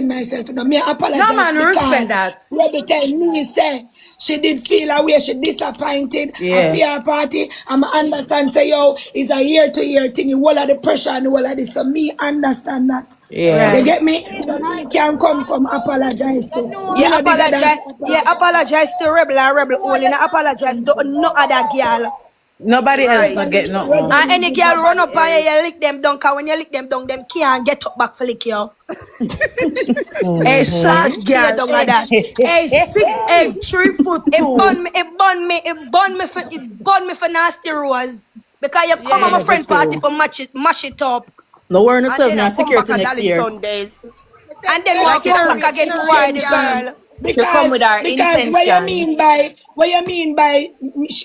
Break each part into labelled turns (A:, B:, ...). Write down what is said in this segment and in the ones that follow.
A: myself. No, me apologize.
B: No, man, respect that.
A: Rebel tell me, say, she did feel away, she disappointed. I fear her party. I'm understand, say, yo, it's a year-to-year thing. You all of the pressure and all of this. So me understand that.
B: Yeah.
A: You get me? So I can come apologize to.
C: Yeah, apologize. Yeah, apologize to Rebel and Rebel only. No apologize to no other girl.
B: Nobody else not get nothing.
C: And any girl run up on you lick them down, cause when you lick them down, them can't get up back for lick you.
B: A short girl. A 6'8", 3 foot 2.
C: It bun me for nasty Rose. Because you come on my friend party for mash it up.
B: No worry yourself now, security next year.
C: Sundays. And then walk back again to why the girl.
A: Because what you mean by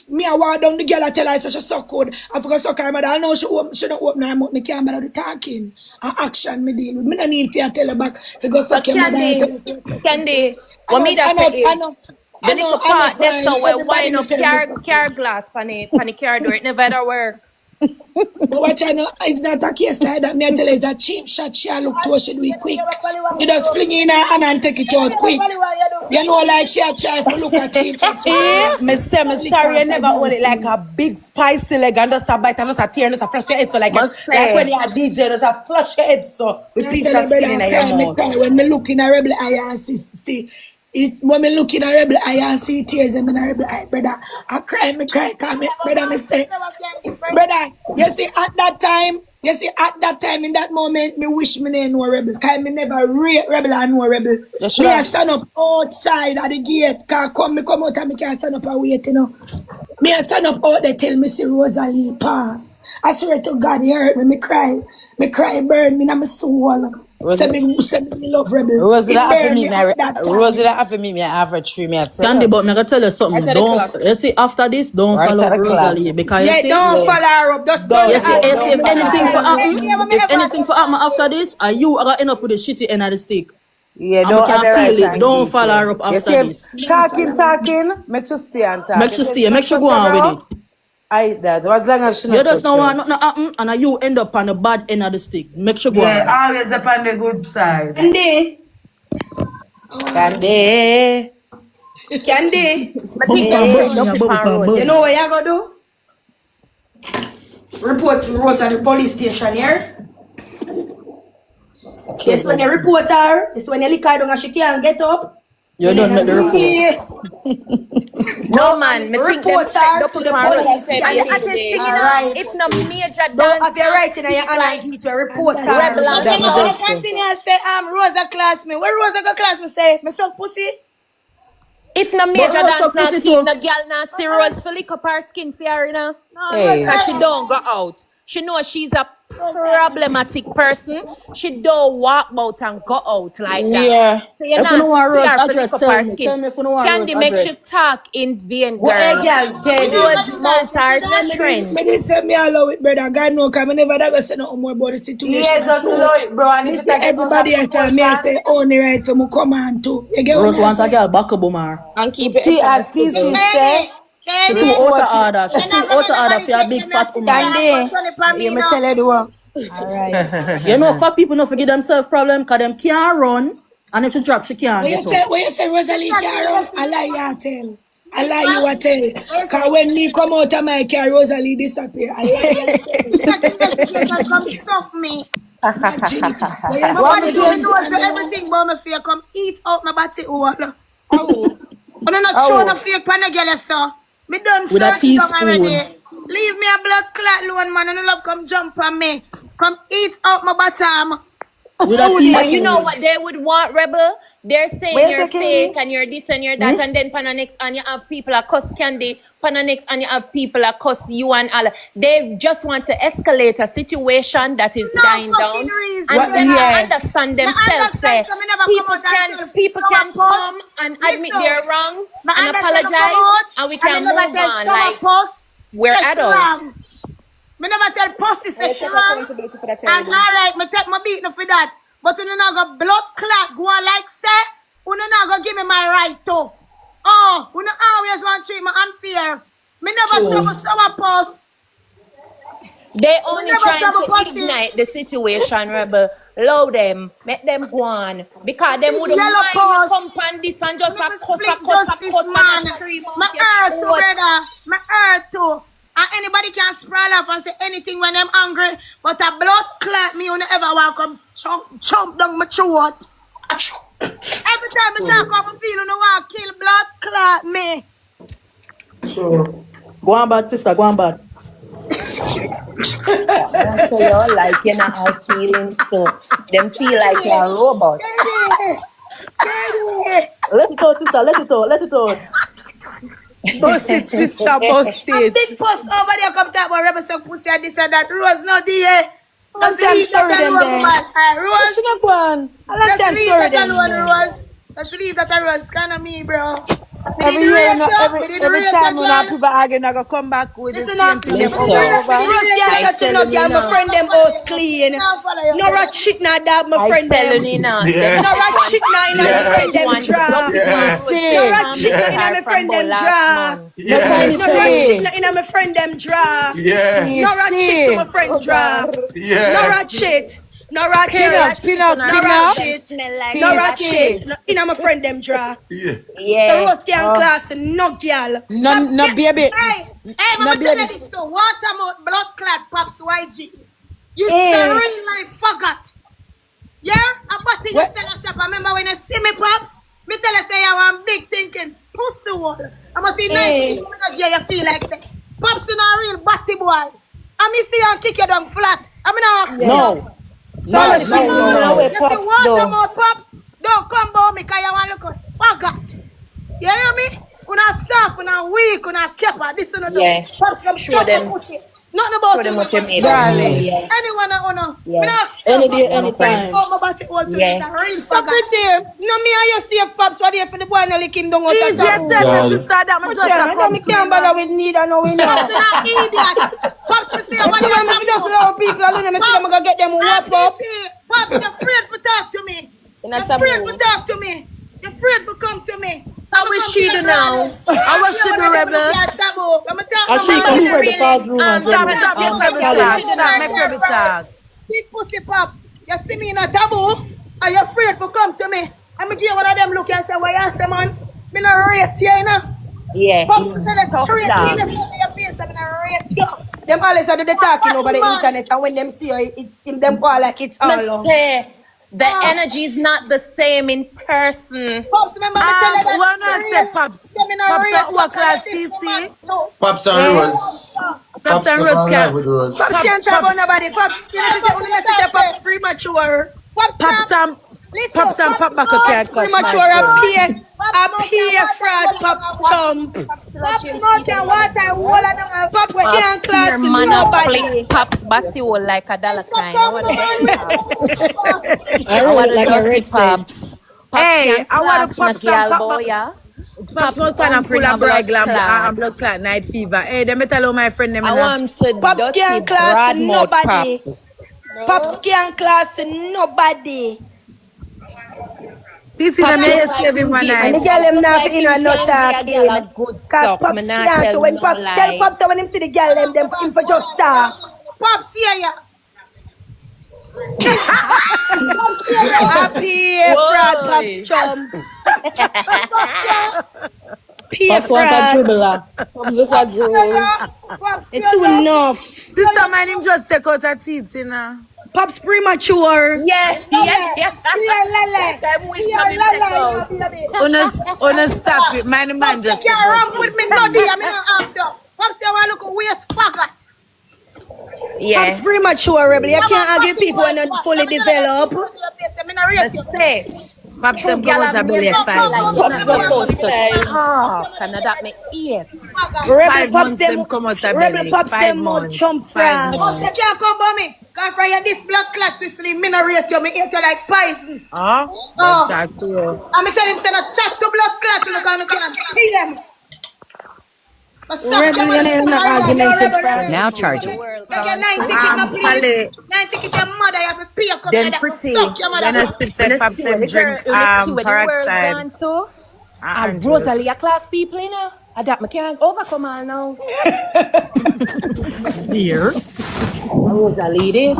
A: me I walk down the girl I tell her she so good. I forgot suck her mother. I know she don't open her mouth. Me can't bother talking. And action me deal with. Me don't need to tell her back to go suck your mother.
D: Candy, what me that say is the little part that's so we wind up car glass on the car door. It never ever work.
A: But what you know, it's not a case like that. Me I tell her it's a cheap shot. She look to she do it quick. You just fling in her hand and take it out quick. You know, like she a try to look at cheap shot.
B: Me say, me sorry, you never hold it like a big spicy leg and just a bite and just a tear and just a flush your head. So like when you're a DJ, just a flush your head so with piece of skin in your mouth.
A: When me look in a Rebel eye and see when me look in a Rebel eye and see tears in a Rebel eye, brother, I cry, cause me, brother, me say, brother, you see at that time, in that moment, me wish me ain't no Rebel, cause me never rate Rebel and no Rebel. Me I stand up outside at the gate, cause me come out and me can't stand up and wait, you know. Me I stand up out there till me see Rosealee pass. I swear to God, he hurt me, me cry, burn me in my soul. Say me love Rebel.
B: Rosealee have to meet me average 3 minutes. Candy, but me gonna tell you something. You see after this, don't follow Rosealee because you see,
C: don't follow her up. Just don't.
B: You see, if anything for happen after this, and you are gonna end up with a shitty end of the stick. Yeah, don't follow her up after this.
E: Talking, make sure stay and talk.
B: Make sure go on with it.
E: That was long as she
B: you just don't want nothing happen and you end up on the bad end of the stick. Make sure go on.
E: Yeah, always up on the good side.
C: Candy. You know what you gonna do? Report Rose at the police station here. Yes, when you report her, it's when you lick her down and she can't get up.
B: You don't make the report.
D: No man, me think them
C: to the police.
D: It's no major dance.
C: Don't have your right in your hand to report her.
A: I continue to say, Rosa class me. Where Rosa go class me say, me suck pussy?
D: If no major dance not keep the girl not see Rose for lick up her skin fair enough. Because she don't go out. She knows she's a problematic person. She don't walk out and go out like that.
B: Yeah.
D: So you're not Candy makes you talk in vain, girl. Those mouths are strange.
A: Me say me allow it, brother. God know, cause me never go say nothing more about the situation.
E: Yeah, just allow it, bro. And if
A: everybody else tell me I say only right for me come on too. You get
B: Rose wants a girl back a boomer.
D: And keep it.
E: As TC say.
B: She too out of order. She too out of order for a big fat woman.
E: Candy, me tell you the one.
B: Alright. You know, fat people don't forget themselves problem because them can't run. And if she drop, she can't get up.
A: When you say Rosealee can't run, I lie you tell. I lie you a tell. Because when me come out of my car, Rosealee disappear. I lie you tell. Come suck me. Everything about my fear come eat out my body all. I'm not showing a fake pan girl, so me done
B: with a teaspoon
A: already. Leave me a blood clot alone, man, and you love come jump on me. Come eat out my bottom.
D: But you know what they would want, Rebel? They're saying you're fake and you're this and you're that, and then Pananex and you have people that cuss Candy, Pananex and you have people that cuss you and all. They just want to escalate a situation that is dying down. And then I understand themselves. People can come and admit their wrongs and apologize, and we can move on. Like we're adults.
A: Me never tell pussy say she wrong. And alright, me take my beating for that. But you not go blood clot go on like say, you not go give me my right to. Oh, you not always want to treat me unfair. Me never trouble sour puss.
D: They only trying to ignite the situation, Rebel. Allow them. Make them go on. Because them wouldn't
A: Yellow
D: mind
A: post.
D: come on this and just a
A: Split
D: cut
A: justice, man.
D: and scream
A: My
D: out your
A: earth too,
D: throat.
A: brother. My earth too. And anybody can sprawl off and say anything when I'm angry, but a blood clot me, you never want to come chomp down my throat. Every time I talk about feel you know want to kill blood clot me.
B: So, go on bad, sister, go on bad.
D: So you're like you're not all feelings too. Them feel like you're a robot.
B: Let it out, sister, let it out, let it out. Bust it, sister, bust
A: A
B: it.
A: big post over there come talk about rebel some pussy and this and that. Rose no there. Just leave that alone, man. Rose.
B: She not go on.
A: Just leave that alone, Rose. Just leave that alone. It's kind of me, bro.
B: Every year, every time when our people argue, I go come back with the same thing.
C: Rose can't shut it up, yeah. My friend them both clean. No rat shit now, dog. My friend them.
D: Telling you now.
C: No rat shit now, in my friend them draw. No rat shit now, in my friend them draw. No rat shit now, in my friend them draw. No rat shit to my friend draw. No rat shit. No rat shit. No rat shit. No rat shit. In my friend them draw. The Rose can class no girl.
B: No baby.
A: Hey, I'm tell you this too. Water mouth blood clot pops YG. You a real life forgot. Yeah? I'm about to just tell shop. I remember when you see me pops, me tell you say you want big thinking pussy hole. I must see 19 minutes you feel like that. Pops in a real batty boy. I me see you and kick you down flat. I mean I ask you.
B: No.
D: No.
A: If you want them out, pops, don't come about me because you want to look forgot. You hear me? Una soft, una weak, una kepa. This is
D: Yeah.
A: Pops come
D: Show them.
A: pussy. Nothing about
D: Show them what you made.
B: Darling.
A: Anyone I wanna.
B: Any day, anytime.
A: Oh, about it all to
D: Yeah.
A: it's a real
C: Stop
A: forgot.
C: it there. No, me and you see Pops what there for the boy no lick him down out
B: Easy,
C: of the
B: said my sister that me just a come
C: me can't bother with neither no we know.
A: Pops is an idiot. Pops me say
C: But
A: what
C: you
A: you
C: want me to just allow people alone and me see them go get them whap up.
A: Pops, you're afraid to talk to me. You're afraid to talk to me. You're afraid to come to me.
D: How will she do now?
B: How was she do, Rebel?
A: And
B: she come for the fast room and
D: Stop,
B: make Rebel talk. Stop, make Rebel talk.
A: Big pussy Pops, you see me in a taboo, and you're afraid to come to me. I'm going to give one of them look and say, why you say, man? Me not rate you, you know?
D: Yeah.
A: Pops said that straight in the face, I'm not rate you.
C: Them always do the talking over the internet and when them see you, it's in them go like it's all love.
D: Say, the energy is not the same in person.
A: Pops, remember me tell you that
B: When I say Pops, Pops are what class TC?
F: Pops and Rose.
B: Pops and Rose can.
C: Pops can't talk about nobody. Pops, you know, say, only let you say Pops premature.
B: Pops and Pop back can't cuss
C: Premature,
B: my
C: appear fraud, Pops chump.
A: Pops not can water, wall and them.
C: Pops can't class
D: Your man a
C: nobody.
D: flick Pops body hole like a dollar kind.
A: Stop
D: I want to like Pops.
B: Hey, I want to Pops and Pop
D: boy,
B: back.
D: yeah.
B: Pops not kind of full of blood glam and blood clot night fever. Hey, let me tell you my friend them.
D: I want to
C: Pops
D: dirty
C: can't class
D: broad mouth
C: nobody.
D: Pops.
C: Pops can't class nobody.
B: This is the saving one
C: And the
B: night.
C: girl them not in and not talking.
D: Good
C: Cause
D: stuff.
C: Pops can't. So when Pops tell Pops when him see the girl them for him for just talk.
A: Pops, yeah, yeah.
C: Appear fraud, Pops chump. Appear fraud. It's enough.
B: This time I him just take out a teeth, you know.
C: Pops premature.
D: Yeah.
B: Una stop it. Man just.
A: You can't run with me, no dear. I'm not ask you. Pops, you want to look waist faggot.
D: Yeah.
C: Pops premature, rebel. You can't argue people when not fully developed.
D: Say, Pops them come out a belly of 5 months. Pops go supposed to talk. And that make 8.
C: Rebel Pops them
B: come out a
C: rebel
B: belly.
C: Pops
B: 5
C: them more
B: months.
C: chump
B: 5
C: fraud.
B: months.
A: You can't come by me. Because from your this blood clot Sicily, me not rate you. Me hate you like poison.
B: Oh. That's true.
A: And me tell him, say, no chat to blood clot. You can't see them.
G: Now charging.
A: Take your 9 ticket, no please. 9 ticket, your mother, you have to pay.
B: Then Prettii. Then I still say Pops them drink peroxide.
D: And Rosealee a class people, you know. I that me can't overcome all now.
B: Dear.
D: Rosealee this.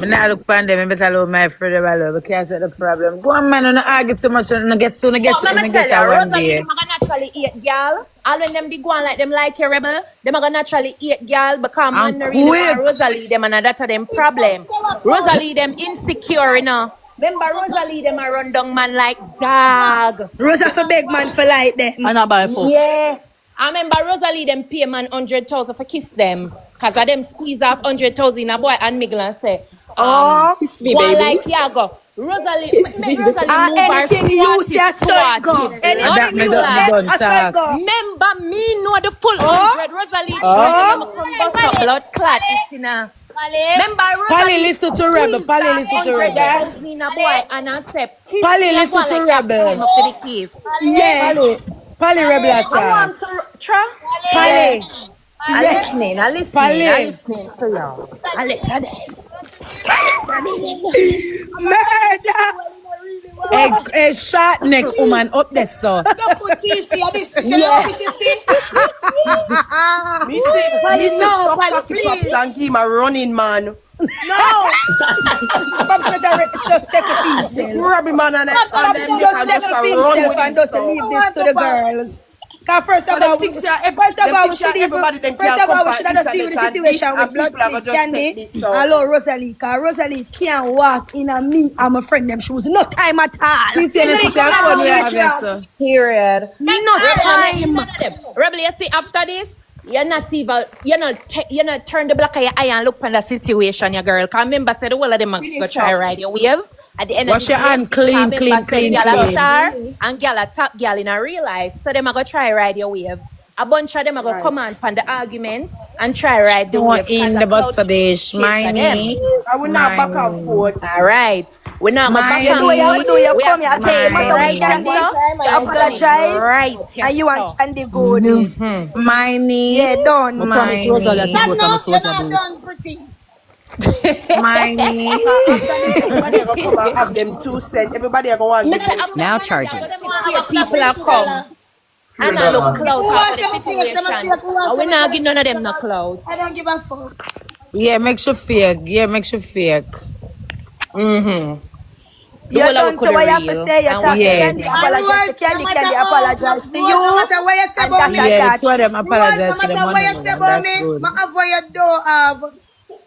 B: I'm not look for them. I better love my friend. I love. I can't take the problem. Go on, man. I don't argue too much. I get soon. I get
D: But
B: it. I
D: me
B: get
D: tell
B: it
D: you,
B: one
D: Rosalee,
B: day.
D: them are naturally eat girl. All when them be going like them like a rebel, them are naturally eat girl because man
B: And
D: no really
B: quick.
D: want Rosalee them and that them problem. Rosalee them insecure, you know. Remember Rosalee them a run down man like dog.
A: Rosa for big man for like them.
C: And I buy fuck.
D: Yeah. I remember Rosalee them pay man 100,000 for kiss them. Cause of them squeeze off 100,000 in a boy and Miguel and say,
C: Kiss me,
D: go on
C: baby.
D: like yeah go. Rosalee, make Rosalee move her
A: Anything you say, I saw it go.
D: squat.
B: That me done
A: I saw it go.
D: Remember me know the full 100. Rosalie, come bust up blood clot. It's in a. Remember
B: Polly,
D: Rosalie.
B: listen to Rebel. Polly, listen to Rebel.
D: 100,000 in a boy and I say,
B: Polly, listen to Rebel.
D: up to the cave.
A: Yeah.
B: Polly, Rebel
D: I
B: attack.
D: want to try.
B: Polly.
D: I'm listening. I'm listening.
B: Polly.
D: I'm listening to you. I'm listening.
A: Murder.
B: A short neck woman up there, so.
E: Me say no, please. And give him a running man.
A: No. Just take a piece.
E: Grab him man and them
A: Just take a piece and just leave this to the girls. Cause first of all, we should have seen the situation with blood clot Candy. Hello, Rosalee. Cause Rosalee can't walk in a me and my friend them shoes. No time at all.
D: Period.
A: No time.
D: Rebel, you see after this, you're not turn the black of your eye and look on the situation, your girl. Cause remember, say the whole of them must go try ride your wave. At the end
B: Wash
D: of the
B: your
D: day,
B: hand clean, clean.
D: Girl a star and girl a top girl in a real life. So them a go try ride your wave. A bunch of them are going to come on the argument and try ride the wave.
B: In the butt of dish, my knees.
E: I will not back and forth.
D: All right. We're not going to back and
A: You come here, take
D: my
A: right Candy. You apologize.
D: Right.
A: And you want Candy good.
B: My knees.
A: Yeah, done.
B: My knees.
C: You're not done, Prettii.
B: My knees.
E: Everybody are going to come and have them 2 cents. Everybody are going to give them.
B: Now charging.
D: People are come. I'm not look clout after the situation. We're not giving none of them no clout.
C: I don't give a fuck.
B: Yeah, makes you fake.
A: You don't know what you have to say. You're talking Candy. Apologize to Candy. Candy apologize to you.
C: No matter what you say about me.
B: Yeah, the two of them apologize to
C: No
B: them.
C: matter what you say about me. I avoid you don't have.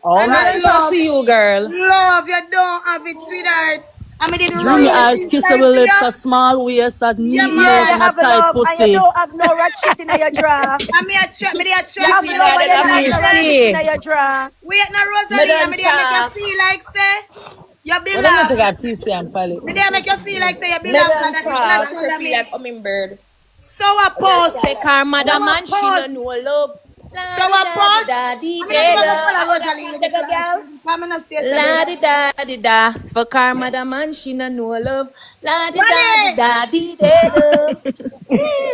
D: And I love to you, girl.
C: Love you don't have it, sweetheart. I mean, didn't
G: Dreamy eyes, kissable lips, a small waist, a neat nose, and a tight
A: And you
G: pussy.
A: don't have no rat shit in your draw.
C: I mean, I try.
A: You have no rat shit in your draw.
C: Wait, now, Rosalee, I mean, they make you feel like, say, you
B: What
C: belong.
B: am I going to TC and Polly?
C: They make you feel like, say, you belong. And that is not true. I mean,
D: hummingbird.
C: so a post.
D: Say, car madam man, she no know love.
C: So a post.
D: Da di da. For car madam man, she no know love. La di da di da.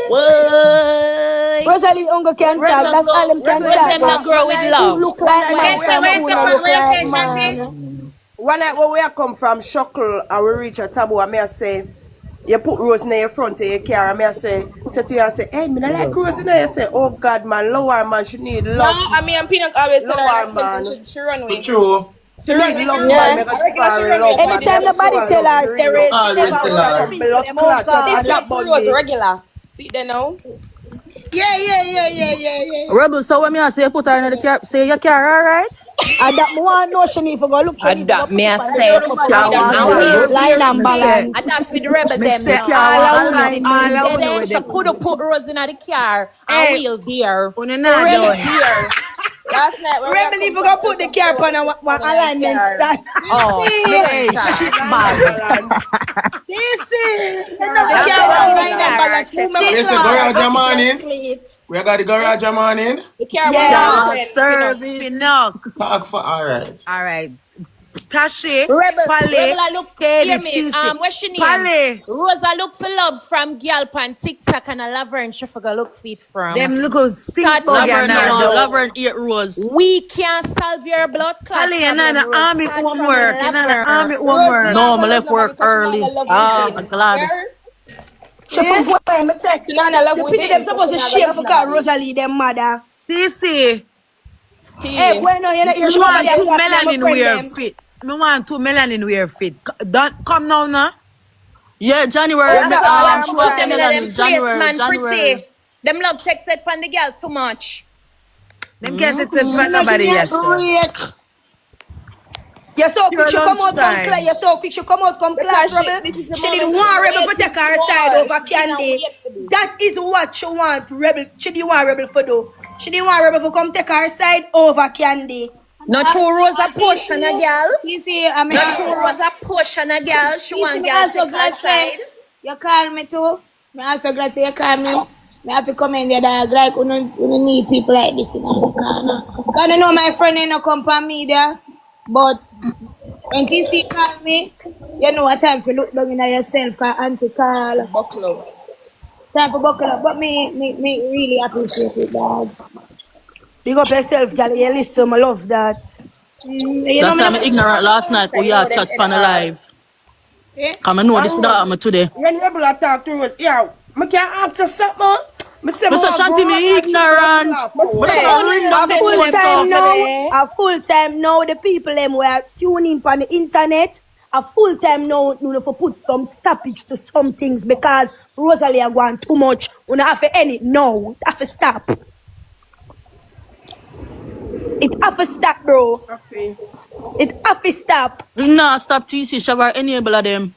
D: Whoa.
A: Rosalee Ungo can talk. That's all them can
D: Them not
A: talk.
D: grow with
A: You
D: love.
A: look like man.
C: Where
A: Look like
C: you say,
A: man.
E: One night when we come from Shuckle and we reach a taboo, and me I say, you put Rose in your front of your car, and me I say to you, I say, hey, me not like Rose in there. You say, oh God, man, lower man, she need love.
H: No, I mean, I'm Peanut always tell
E: Lower
H: her
E: man.
H: she run with.
F: True.
E: She need love,
A: Yeah.
E: man. Me go give her love, man.
A: Anytime nobody tell her, say Ray,
F: Always tell her.
E: Blood clot, and that
H: Rose
E: Monday.
H: regular. See there now.
C: Yeah.
G: Rebel, so when me say you put her in the car, say your car, alright?
A: and that one no she need to go look.
D: That me I say.
A: Line and balance.
D: And that's with the rebel them. She could have put Rose in the car and wheel there.
H: Last night when
A: Rebel if you go put the car on one alignment stand.
D: Oh,
G: Hey, shit bag.
A: This is
F: Yes, the garage a morning. We got the garage a morning.
H: the car
A: Yeah.
H: was
G: Service.
B: Pinnock.
F: Park for alright.
B: Alright. Tashi.
D: Rebel,
B: Polly.
D: Rebel, look,
B: Katie,
D: hear me.
B: Tuesday.
D: What's your name?
B: Polly.
D: Rosa look for love from girl pan TikTok and a Laverne she forgot look feet from.
B: Them look how stink
D: Start
B: buggy
D: Laverne
B: and
D: now.
B: all.
G: Laverne 8 Rose.
D: We can't solve your blood clot.
B: Polly, you're not
D: problem,
B: an army
D: Rose. Start
B: homework.
D: from
B: You're not an
D: Laverne.
B: army homework.
G: No, I left work early.
B: I'm glad.
A: she from boy, me say. You pity them supposed to shame for car Rosalee them mother.
B: TC.
A: Hey, bueno, you know
B: You want two melanin wear fit. Me want 2 melanin wear fit. Don't come now, no?
G: Yeah, January.
D: Put
G: Show up
D: them in
G: Melanie.
D: them place,
G: January.
D: man. Pretty. Them love text it from the girl too much.
B: Them can't take from nobody yes.
C: You're so quick,
B: Your
C: you come out come
B: lunchtime.
C: class. You're so quick, you come out come class, Rebel.
D: this is the
C: She didn't
D: moment
C: want
D: she
C: Rebel to take her side over Candy.
D: wait for this.
C: That is what she want, Rebel. She didn't want Rebel for do. She didn't want Rebel to come take her side over Candy.
D: Not true Rose a push on a girl.
I: You see, I mean,
D: Not true Rose a push on a girl. She want girl to take her side.
I: you call me too. I'm also glad you call me. I have to come in there that like we don't need people like this in the corner. Because I know my friend ain't no come for me there. But when Kissy call me, you know what time to look down in yourself because auntie call.
H: Buckle up.
I: Time for buckle up. But me really appreciate it, dad.
C: Big up yourself, girl. You listen, I love that.
I: You
G: That's
I: know
G: why I'm ignorant last night. We are chat pan live.
I: Yeah?
G: Come and know this that I'm today.
E: When Rebel talk to us, yeah, I can't answer something.
G: Mr. Shanti, me ignorant.
C: A full time now, the people them were tuning on the internet. A full time now, you know, for put some stoppage to some things because Rosealee are going too much. We don't have to end it now. It have to stop. It have to stop, bro. It have to stop.
G: Nah, stop TC. Shavar enable of them.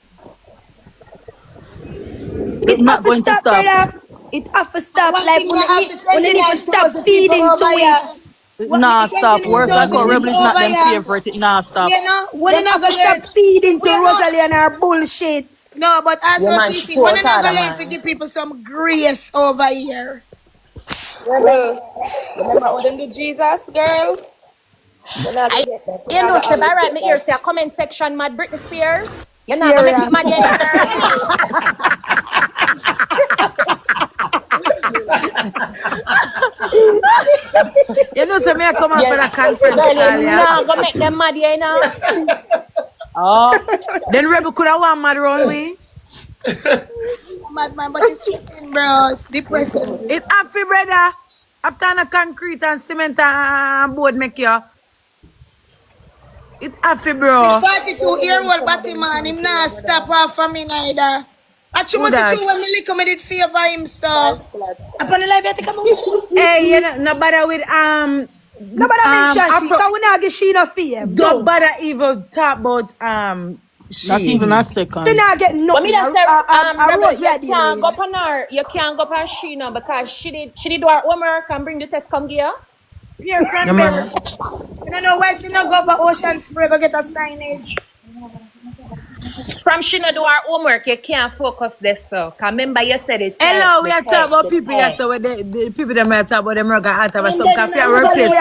C: It
G: not
C: have to
G: going to
C: stop,
G: stop.
C: brother. It have to stop.
I: One
C: Like
I: thing you have to
C: when they need to stop
I: the
C: feeding
I: people
C: to
I: over
C: it.
G: Nah, stop. Worse like how Rebel is not them
I: here.
G: favorite. Nah, stop.
I: You know, when
C: They
I: you not
C: have to
I: gonna
C: stop feeding to
I: We know-
C: Rosealee and her bullshit.
I: No, but as
D: Yeah,
I: for
D: man,
I: TC,
D: sure,
I: when you not
D: Tara,
I: gonna
D: man.
I: to give people some grace over here.
H: Rebel. Remember what them do, Jesus, girl?
D: You know, say by right, me ear say a comment section mad Britney Spears. You're not
C: Yeah,
D: gonna
C: yeah.
D: make it mad yet, girl.
B: You know, so me I come up for a conference
D: Girl,
B: call,
D: you're
B: yeah.
D: not gonna make them mad yet, you know. Oh,
B: Then Rebel could have one mad round way.
I: Madman, but it's stressing, bro. It's depressing.
B: It's happy, brother. After on a concrete and cement and board make you. It's happy, bro.
I: 42-year-old Batman, him not stop off for me neither. I
B: Who
I: must
B: that?
I: say when me lick me did favor him, so. Upon the live, you take a move.
B: Hey, you know, no bother with
C: Nobody mention she, because we not get she no fear.
B: don't bother even talk about she.
G: Not even a second.
C: They not get
D: but
C: nothing.
D: me just say, Rebel,
C: Rose
D: you
C: ready.
D: can't go upon her. You can't go upon she now because she did do her homework and bring the test come here.
I: Here, Cranberry. I don't know why she not go for Ocean Spray go get a signage.
D: From she not do her homework, you can't focus this so. Cause remember you said it.
B: Hello, we are talking about people here, so the people that might talk about them work out of some cafe workplace.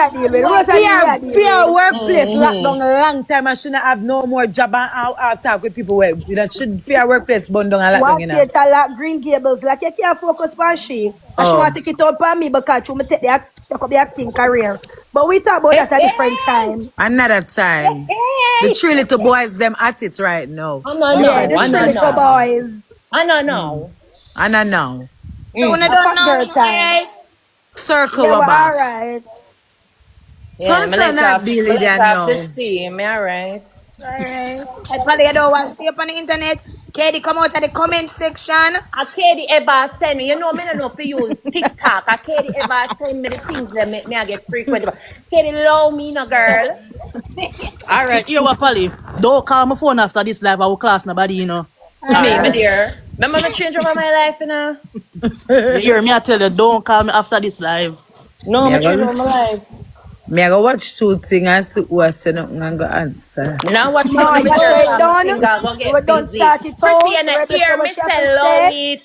B: Fear workplace locked down a long time and should not have no more job and talk with people where you know, should fear workplace bun down a lot
C: What
B: down, you know.
C: theater like Green Gables, like you can't focus on she. And she want to take it out on me because she want to take up the acting career. But we talk about that at a different time.
B: Another time. The three little boys them at it right now.
D: Oh, no,
C: Yeah,
D: no.
C: the three little boys.
D: I don't know.
B: And I know.
I: So when I don't know,
C: Girl time.
I: right?
B: Circle
C: Yeah, well,
B: about.
C: all right.
B: So it's not that Billy then now.
D: This team, alright.
I: Alright. I probably don't want to see up on the internet. Katie come out of the comment section.
D: A Katie ever send me, you know me don't know if you use TikTok. A Katie ever send me the things that make me I get frequent. Katie love me, no girl.
G: Alright, you know what, Polly? Don't call my phone after this live. I will class nobody, you know.
D: Me, my dear. Remember me change over my life, you know?
G: You hear me? I tell you, don't call me after this live.
D: No, me change over my life.
B: Me I go watch two things and see who I say nothing and go answer.
D: Now what
C: No, you say done.
D: go
C: We
D: get
C: done
D: busy.
C: start it out.
D: Pretty and I
C: Rebel
D: hear
C: say
D: me
C: what she have to
D: say love
C: say.
D: it.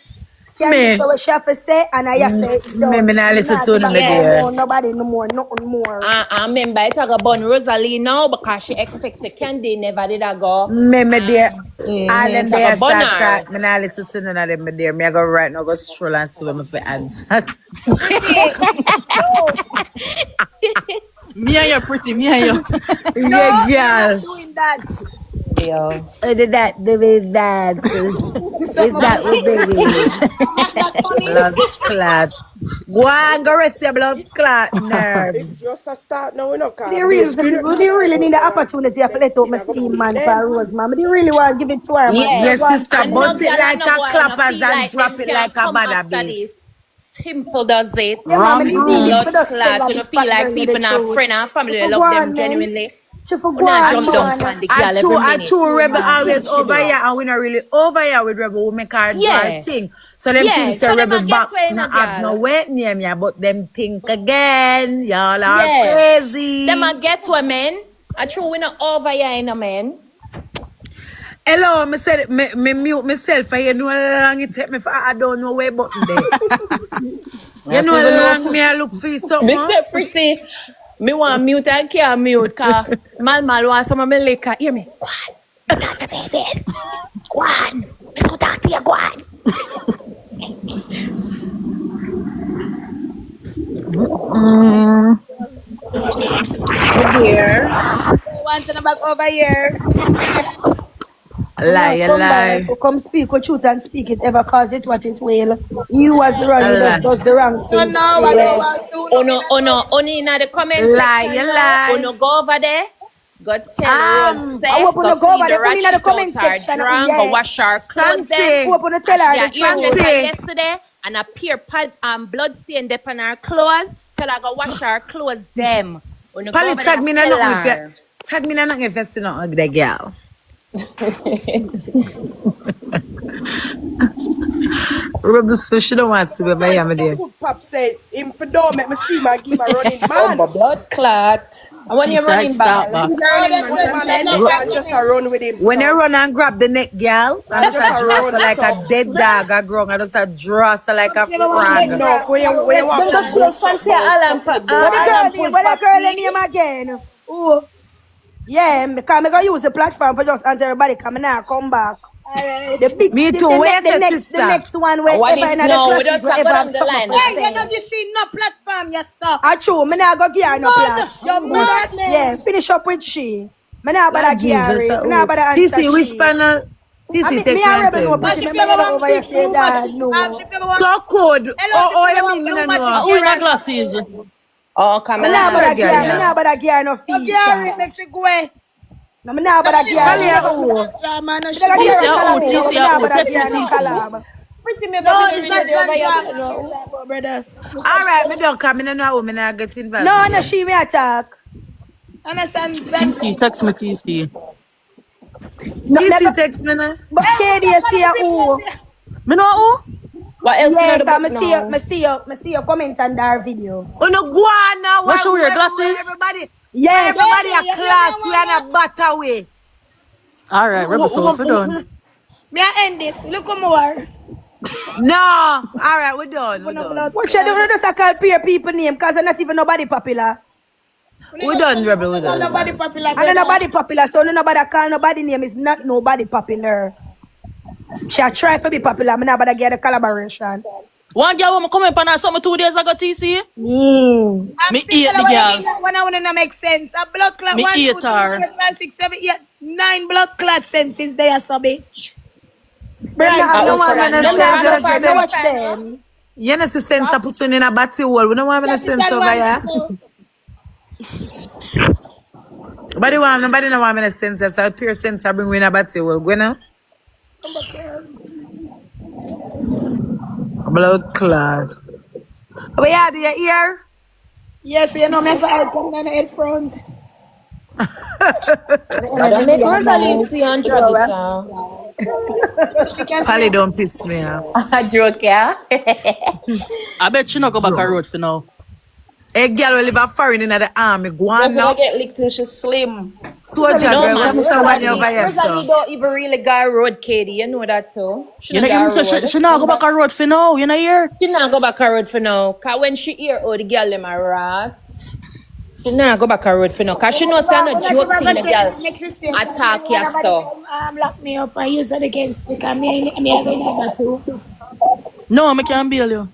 B: Me.
C: So what she have to say, and I say it's done.
B: Me not listen to them,
C: Nobody
B: dear.
C: more, nobody no more, nothing more.
D: I remember I talk about Rosealee now because she expects the Candy never did I go.
B: Me dear. All them there
D: Talk about
B: start talk. Me not listen to none of them, me dear. Me I go right now go stroll and see what me for answer.
G: Me and you, Pretty, me and you.
B: Yeah, girl.
I: Doing that.
D: Yeah.
B: Did that, did that. Is that what baby?
I: Not that funny.
B: Blood clot. Go on, go rest your blood clot nerves.
E: It's just a start now, we not
A: They really need the opportunity to let out my steam, man, for Rose, man. They really want to give it to her, man.
D: Yes.
B: Yes, sister,
D: And
B: bust
D: no
B: it
D: girl
B: like
D: and no
B: a
D: boy no
B: clappers
D: feel
B: and
D: like
B: drop
D: them
B: it
D: can
B: like a
D: come
B: bada
D: after
B: beat.
D: this. Simple does it.
A: Yeah, man,
B: Rum
A: they need this
D: Blood
A: for us
D: clot. You know feel like people not friend and family love them genuinely.
A: She for
D: You not jump down
A: man.
D: on the girl every
B: I
D: minute.
B: true Rebel always
D: She
B: over
D: do.
B: here and we not really over here with Rebel. We make her do
D: Yeah.
B: our thing. So them
D: Yeah,
B: things
D: so
B: say
D: them
B: Rebel
D: a
B: back
D: get way in
B: no
D: a
B: have no
D: girl.
B: weight name ya, but them think again. Y'all are
D: Yeah.
B: crazy.
D: Them a get women. I true we not over here in a man.
B: Hello, me said me mute myself for you know how long it take me for I don't know where button there. You know how long me I look for something.
D: Mr. Pretty. Me want mute and can't mute cause mal want some of me liquor. Hear me? Go on. Do not the babies. Go on. Let's go talk to you. Go on.
B: Here.
I: Want to back over here.
B: Lie.
A: Come speak with truth and speak it ever cause it what it will. You as the wrong, you just does the wrong thing.
I: No, I don't want to.
D: Only in the comment section now. Uno go over there. Go tell Rose say,
A: I hope
D: go
A: you go over
D: clean
A: there.
D: the
A: Put in the
D: rat
A: comment
D: shit out her
A: section.
D: drunk,
A: Yeah.
D: go wash her clothes them.
A: Hope you tell her the
D: She had
A: truth.
D: yesterday and a pure blood stain up on her clothes. Tell her go wash her clothes them. Uno go
B: Pali
D: over
B: tag
D: there
B: me
D: and
B: na
D: tell
B: nothing if
D: her.
B: you tag me na nothing if you see nothing like the girl. Rebels fish don't want to see where I am there.
E: Pop said, him for don't make me see man, give my running man.
D: Blood clot. And when you're running back,
E: Man, just a run with him.
B: When you run and grab the neck, girl, I just a draw so like a dead dog a ground. I just a draw so like a frog.
E: No, where you want to
D: go fancy Alan.
A: What the girl name again?
I: Who?
A: Yeah, because I'm going to use the platform for just answer everybody coming now, come back.
I: Alright.
A: The big,
B: Me too. Where's the sister?
A: The next one, where
D: What
A: ever
D: is
A: in the
D: no? We
A: classes,
D: just go
A: wherever
D: down the
A: some
D: line.
A: of us
I: Hey, you
A: say.
I: know you see no platform, you stop.
A: I true, me not go give her no plat.
I: You're mad, man.
A: Yeah, finish up with she. Me not
B: Lord
A: bother
B: Jesus,
A: Gary.
B: that
A: Me not bother answer
B: TC
A: she.
B: whisper now. TC text me
A: Me
B: and
A: already know
B: tell me.
I: But
A: pretty.
I: she
A: Me
I: feel
A: never
I: one
A: over you
I: big
A: say
I: room,
A: that.
I: she
A: No.
I: feel one.
B: So cold.
I: Hello,
B: You mean me no know?
G: Who in the glasses?
D: Oh, come
A: Me not
D: on.
A: bother
B: Girl,
A: Gary. Me
B: yeah.
A: not bother Gary no
I: Oh,
A: feature.
I: Gary, make she go away.
A: No, me not bother Gary.
B: Pali a who?
I: Drama, no
A: Me
I: shit.
A: not
G: TC
A: Gary
G: a
A: collab.
G: who? TC
A: Me
G: a
A: not
G: who?
A: bother
G: Text me
A: Gary no
G: TC.
A: collab.
D: Pretty me,
I: No, it's not
D: over
I: drama.
D: now.
I: Brother.
B: Alright, me don't come. Me no know how me not get involved.
A: No, no, she me attack.
I: Understand?
G: TC, text me TC.
A: No,
B: TC
A: never.
B: text me now.
A: But KD see ya who?
G: Me know who?
D: What else
A: Yeah,
D: in the book
A: cause
D: now?
A: me see your comment on our video.
B: Oh no, go on now.
G: What show your glasses?
B: Everybody.
A: Yes.
B: Everybody
I: Yeah,
B: a class. We are a butter way.
G: All right, Rebel Soul, for done.
I: Me I end this. Look more.
B: No. Alright, we're done. We're done.
A: What you do? Just call peer people name cause not even nobody popular.
B: We're done, Rebel. We're done.
I: Nobody popular.
A: And nobody popular, so nobody call nobody name is not nobody popular. She a try to be popular, I'm not about to get a collaboration.
G: One girl want me come up and something 2 days ago, TC.
A: Mm.
G: Me eat the girl.
I: When I want to make sense. A blood clot.
G: Me
I: 1, 2,
G: eat
I: 3,
G: her.
I: 4, 5, 6, 7, 8, 9 blood clot senses there, so bitch.
A: I don't want
B: to
A: to watch them.
B: You know, sense I put you in a batty wall. We don't want to sense over here. Nobody don't want me to sense. So pure sense I bring in a batty wall. Go now. Blood clot. What you do your ear?
I: Yes, you know, me for I come down the head front.
D: Make Rosealee see and drag it down.
B: Pally don't piss me off.
D: A joke, yeah?
G: I bet she not go back a road for now.
B: A girl will live a foreign in the army. Go on
H: Don't
B: now.
H: get licked till she's slim.
B: Soldier
D: No,
B: girl,
D: man.
B: what's the one over here,
D: Rosealee
B: so?
D: don't even really got a road, Katie. You know that too.
G: You know, even say she not go back a road for now. You know here.
D: She not go back a road for now. Cause when she hear the girl them a rat, she not go back a road for now. Cause she knows I'm not joking the girl attack your stuff.
I: Lock me up and use it against because me are going to have too.
G: No, I can't bail you.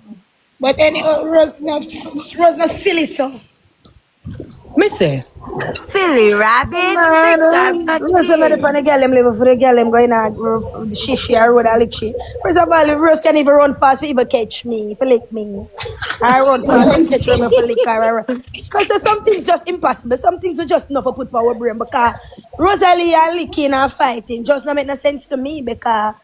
I: But any Rose not silly so.
D: Me say,
B: Silly rabbit.
I: Man, Rose not upon the girl them live for the girl them going on shishi or road a lick she. First of all, Rose can even run fast for even catch me, for lick me. I run fast for catch me for lick her. Because some things just impossible. Some things are just enough to put power brain because Rosealee and licking and fighting just not make no sense to me because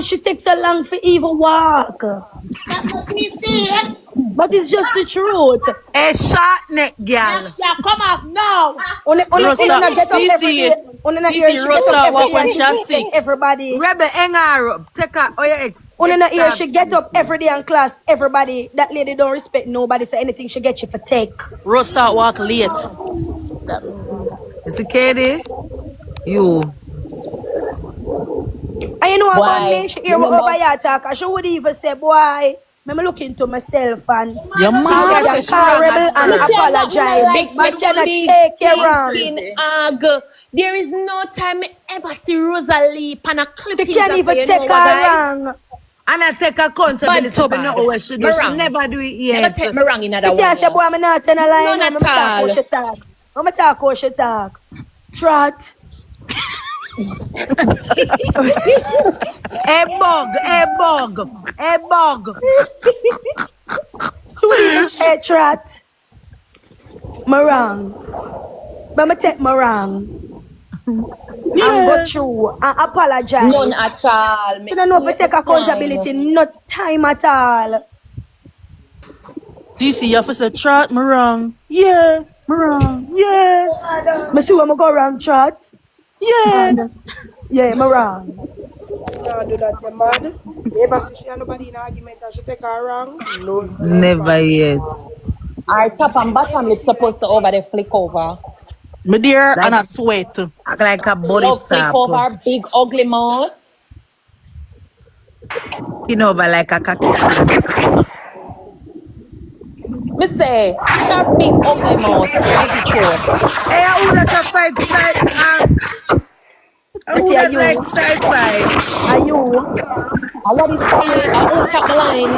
I: she takes so long for even walk.
A: That's what we see.
I: But it's just the truth.
B: A short neck girl.
A: Yeah, come off now.
I: Una get up every day. Una hear she get up every day and she sick. Everybody.
B: Rebel, hang her up. Take her. Oh, your ex.
I: Una hear she get up every day in class. Everybody. That lady don't respect nobody. So anything she get, she for take.
G: Rose start walk late.
B: Is it Katie? You.
I: And you know about me, she hear what over here talk. And she would even say, boy, me look into myself and
G: Your mom
I: and call rebel and apologize. But cannot take you wrong.
D: There is no time I ever see Rosealee pan a clip.
I: She can't even take her wrong.
B: And I take accountability to know what she do. She never do it yet.
D: Never take me wrong in other
I: You can't say, boy, I'm not telling a lie.
D: None at all.
I: I'm talk how she talk. Trot.
B: A bug.
I: Hey, Trot. Marang. But I take Marang. And go through and apologize.
D: None at all.
I: You don't know if you take accountability, not time at all.
G: DC, you have to say, Trot, me wrong. Yeah, me wrong. Yeah.
I: I see when I go wrong, Trot.
G: Yeah.
I: Yeah, me wrong.
E: No, do that, you mad. You ever see she and nobody in argument and she take her wrong? No.
B: Never yet.
D: Our top and bottom lip supposed to over the flick over.
G: Me dear, and I sweat.
B: Act like a body
D: Love flick
B: tap.
D: over, big ugly mouth.
B: Skin over like a cocky.
D: Me say, that big ugly mouth, crazy throat.
B: Hey, I would like a fight side. I would like side fight.
I: Are you?
D: I want to say, I won't chop the line.